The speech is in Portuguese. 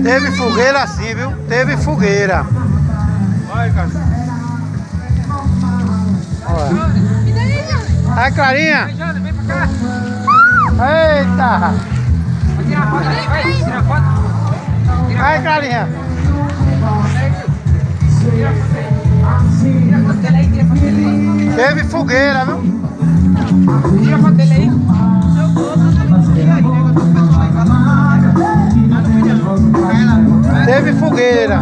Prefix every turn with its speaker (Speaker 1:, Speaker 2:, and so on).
Speaker 1: Teve fogueira assim, viu? Teve fogueira.
Speaker 2: Olha, cara.
Speaker 1: Olha. Ai, Clarinha.
Speaker 2: Vai, Jana, vem pra cá.
Speaker 1: Eita.
Speaker 2: Vai tirar foto aí, vai. Tira foto.
Speaker 1: Ai, Clarinha.
Speaker 2: Tira foto dele aí, tira foto dele aí.
Speaker 1: Teve fogueira, viu?
Speaker 2: Tira foto dele aí.
Speaker 1: Teve fogueira.